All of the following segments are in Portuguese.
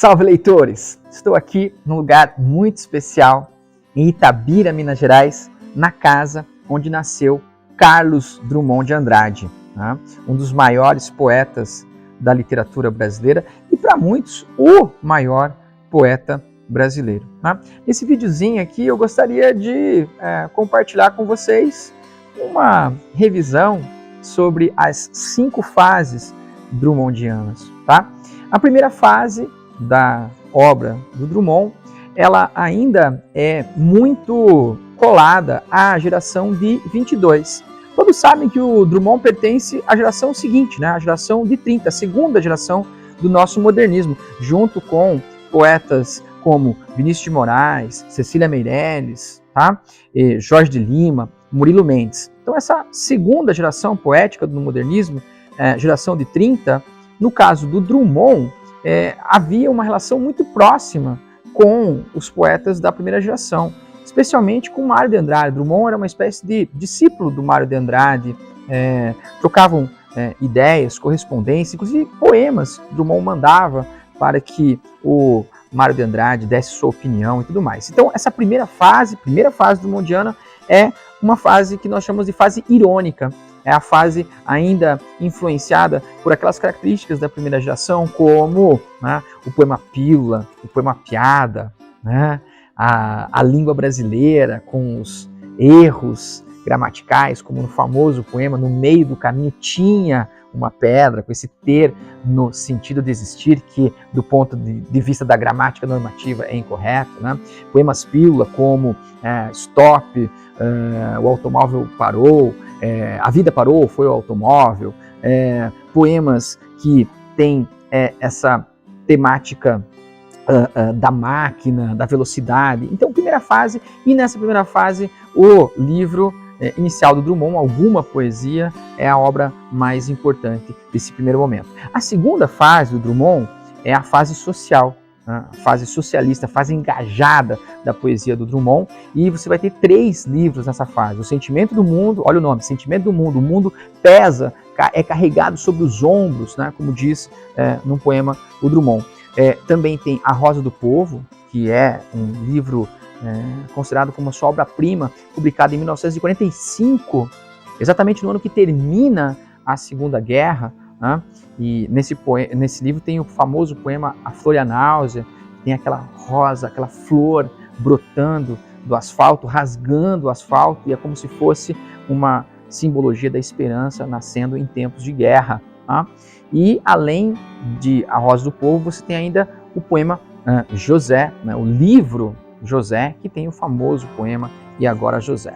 Salve, leitores! Estou aqui num lugar muito especial, em Itabira, Minas Gerais, na casa onde nasceu Carlos Drummond de Andrade, né? Um dos maiores poetas da literatura brasileira e, para muitos, o maior poeta brasileiro, né? Nesse videozinho aqui eu gostaria de compartilhar com vocês uma revisão sobre as 5 fases drummondianas, tá? A primeira fase da obra do Drummond, ela ainda é muito colada à geração de 22. Todos sabem que o Drummond pertence à geração seguinte, né? A geração de 30, a segunda geração do nosso modernismo, junto com poetas como Vinícius de Moraes, Cecília Meirelles, tá? Jorge de Lima, Murilo Mendes. Então essa segunda geração poética do modernismo, geração de 30, no caso do Drummond, havia uma relação muito próxima com os poetas da primeira geração, especialmente com Mário de Andrade. Drummond era uma espécie de discípulo do Mário de Andrade, trocavam ideias, correspondência, inclusive poemas Drummond mandava para que o Mário de Andrade desse sua opinião e tudo mais. Então essa primeira fase drummondiana, é uma fase que nós chamamos de fase irônica. É a fase ainda influenciada por aquelas características da primeira geração, como, né, o poema pílula, o poema piada, né, a língua brasileira com os erros gramaticais, como no famoso poema No Meio do Caminho tinha uma pedra, com esse ter no sentido de existir, que do ponto de vista da gramática normativa é incorreto, né? Poemas pílula como Stop, o automóvel parou, a vida parou, foi o automóvel, poemas que têm essa temática da máquina, da velocidade. Então, primeira fase, e nessa primeira fase, o livro inicial do Drummond, Alguma Poesia, é a obra mais importante desse primeiro momento. A segunda fase do Drummond é a fase social, a fase socialista, a fase engajada da poesia do Drummond, e você vai ter 3 livros nessa fase. O Sentimento do Mundo, olha o nome, Sentimento do Mundo, o mundo pesa, é carregado sobre os ombros, né, como diz num poema o Drummond. Também tem A Rosa do Povo, que é um livro considerado como a sua obra-prima, publicada em 1945, exatamente no ano que termina a Segunda Guerra, né? E nesse livro tem o famoso poema A Flor e a Náusea, tem aquela rosa, aquela flor brotando do asfalto, rasgando o asfalto, e é como se fosse uma simbologia da esperança nascendo em tempos de guerra, tá? E além de A Rosa do Povo, você tem ainda o poema José, né? O livro José, que tem o famoso poema E Agora José.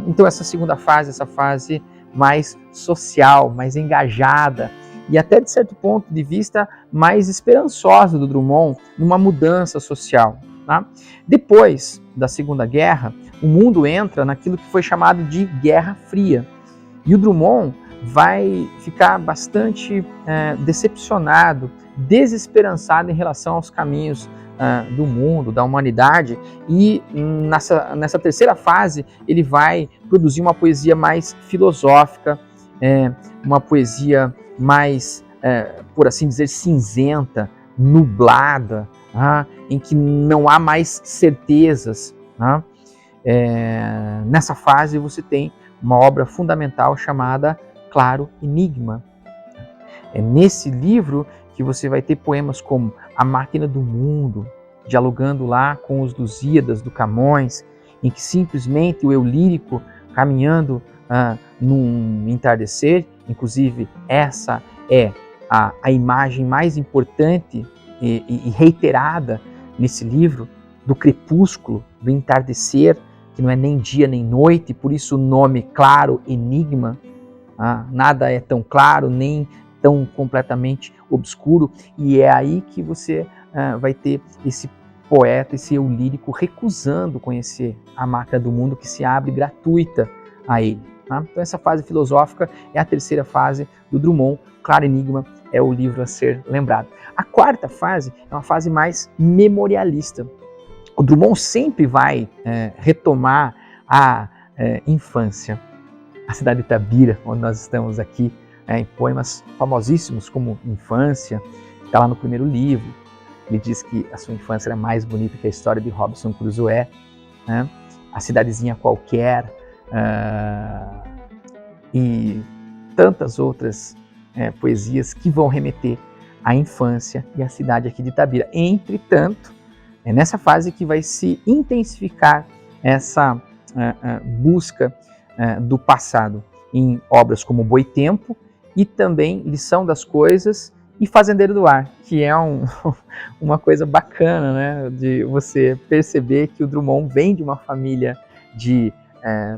Então essa segunda fase, essa fase mais social, mais engajada e até de certo ponto de vista mais esperançosa do Drummond numa mudança social, tá? Depois da Segunda Guerra, o mundo entra naquilo que foi chamado de Guerra Fria, e o Drummond vai ficar bastante decepcionado, desesperançado em relação aos caminhos do mundo, da humanidade, e nessa terceira fase ele vai produzir uma poesia mais filosófica, uma poesia mais, por assim dizer, cinzenta, nublada, em que não há mais certezas. Nessa fase você tem uma obra fundamental chamada Claro Enigma. É nesse livro que você vai ter poemas como A Máquina do Mundo, dialogando lá com os Lusíadas do Camões, em que simplesmente o eu lírico caminhando num entardecer, inclusive essa é a imagem mais importante e reiterada nesse livro, do crepúsculo, do entardecer, que não é nem dia nem noite, por isso o nome Claro Enigma. Nada é tão claro, nem tão completamente obscuro, e é aí que você vai ter esse poeta, esse eu lírico recusando conhecer a máquina do mundo que se abre gratuita a ele. Então essa fase filosófica é a terceira fase do Drummond. Claro Enigma é o livro a ser lembrado. A quarta fase é uma fase mais memorialista. O Drummond sempre vai retomar a infância, a cidade de Itabira, onde nós estamos aqui, em poemas famosíssimos como Infância, que está lá no primeiro livro, Ele diz que a sua infância era mais bonita que a história de Robinson Crusoe, né? A cidadezinha qualquer, e tantas outras poesias que vão remeter à infância e à cidade aqui de Itabira. Entretanto, é nessa fase que vai se intensificar essa busca do passado em obras como Boitempo e também Lição das Coisas e Fazendeiro do Ar, que é uma coisa bacana, né, de você perceber que o Drummond vem de uma família de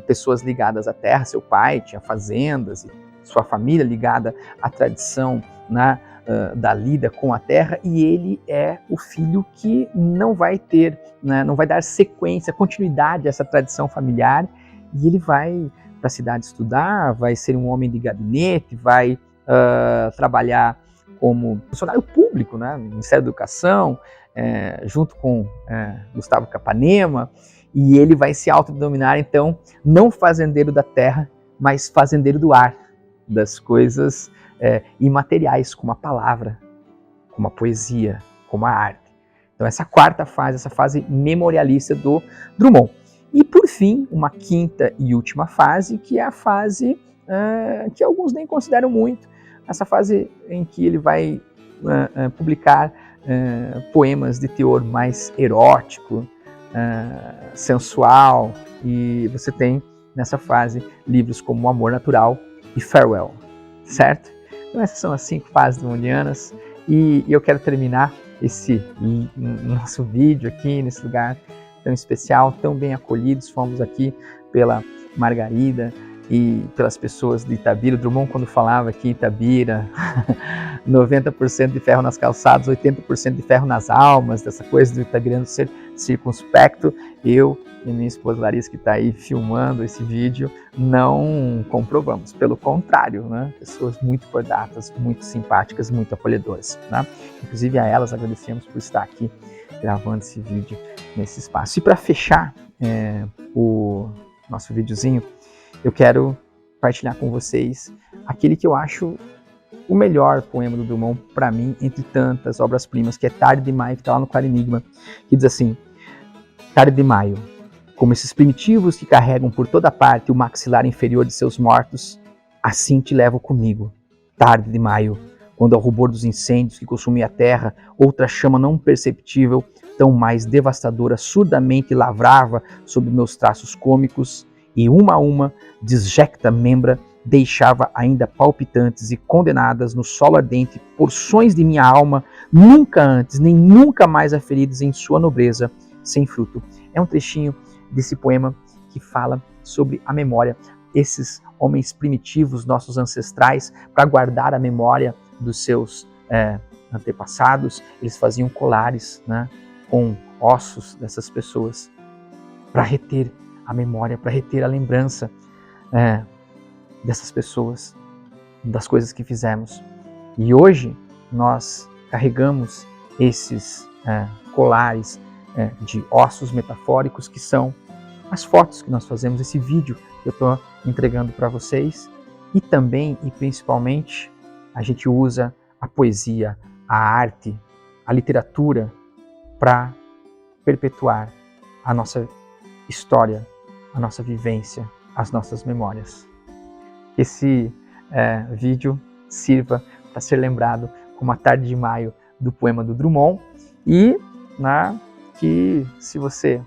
pessoas ligadas à terra. Seu pai tinha fazendas, e sua família ligada à tradição, né, da lida com a terra, e ele é o filho que não vai ter, né, não vai dar sequência, continuidade a essa tradição familiar, e ele vai para a cidade estudar, vai ser um homem de gabinete, vai trabalhar como funcionário público, né, no Ministério da Educação, junto com Gustavo Capanema, e ele vai se autodenominar, então, não fazendeiro da terra, mas fazendeiro do ar, das coisas imateriais, como a palavra, como a poesia, como a arte. Então essa quarta fase, essa fase memorialista do Drummond. E por fim, uma quinta e última fase, que é a fase que alguns nem consideram muito, essa fase em que ele vai publicar poemas de teor mais erótico, sensual, e você tem nessa fase livros como O Amor Natural e Farewell, certo? Então essas são as 5 fases drummondianas, e eu quero terminar esse nosso vídeo aqui nesse lugar tão especial, tão bem acolhidos. Fomos aqui pela Margarida e pelas pessoas de Itabira. O Drummond, quando falava aqui em Itabira, 90% de ferro nas calçadas, 80% de ferro nas almas, dessa coisa do itabirano ser circunspecto, eu e minha esposa Larissa, que está aí filmando esse vídeo, não comprovamos. Pelo contrário, né? Pessoas muito cordatas, muito simpáticas, muito acolhedoras, né? Inclusive a elas agradecemos por estar aqui gravando esse vídeo nesse espaço. E para fechar o nosso videozinho, eu quero partilhar com vocês aquele que eu acho o melhor poema do Drummond para mim, entre tantas obras-primas, que é Tarde de Maio, que está lá no Claro Enigma, que diz assim: Tarde de Maio, como esses primitivos que carregam por toda parte o maxilar inferior de seus mortos, assim te levo comigo. Tarde de maio, quando ao rubor dos incêndios que consumia a terra, outra chama não perceptível, tão mais devastadora, surdamente lavrava sobre meus traços cômicos, e uma a uma, disjecta membra, deixava ainda palpitantes e condenadas no solo ardente porções de minha alma, nunca antes, nem nunca mais aferidas em sua nobreza, sem fruto. É um trechinho desse poema que fala sobre a memória. Esses homens primitivos, nossos ancestrais, para guardar a memória dos seus antepassados, eles faziam colares, né, com ossos dessas pessoas, para reter a memória, para reter a lembrança dessas pessoas, das coisas que fizemos. E hoje nós carregamos esses colares de ossos metafóricos, que são as fotos que nós fazemos, esse vídeo que eu estou entregando para vocês. E também e principalmente a gente usa a poesia, a arte, a literatura para perpetuar a nossa história, a nossa vivência, as nossas memórias. Que esse vídeo sirva para ser lembrado como a Tarde de Maio do poema do Drummond, e que se você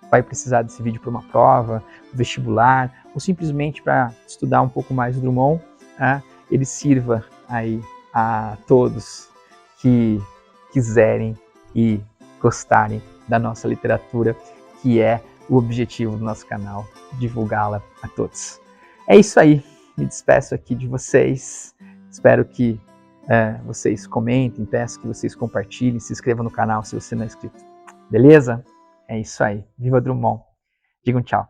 vai precisar desse vídeo para uma prova, vestibular, ou simplesmente para estudar um pouco mais do Drummond, ele sirva aí a todos que quiserem e gostarem da nossa literatura, que é o objetivo do nosso canal, divulgá-la a todos. É isso aí, me despeço aqui de vocês, espero que vocês comentem, peço que vocês compartilhem, se inscrevam no canal se você não é inscrito. Beleza? É isso aí. Viva Drummond. Digam tchau.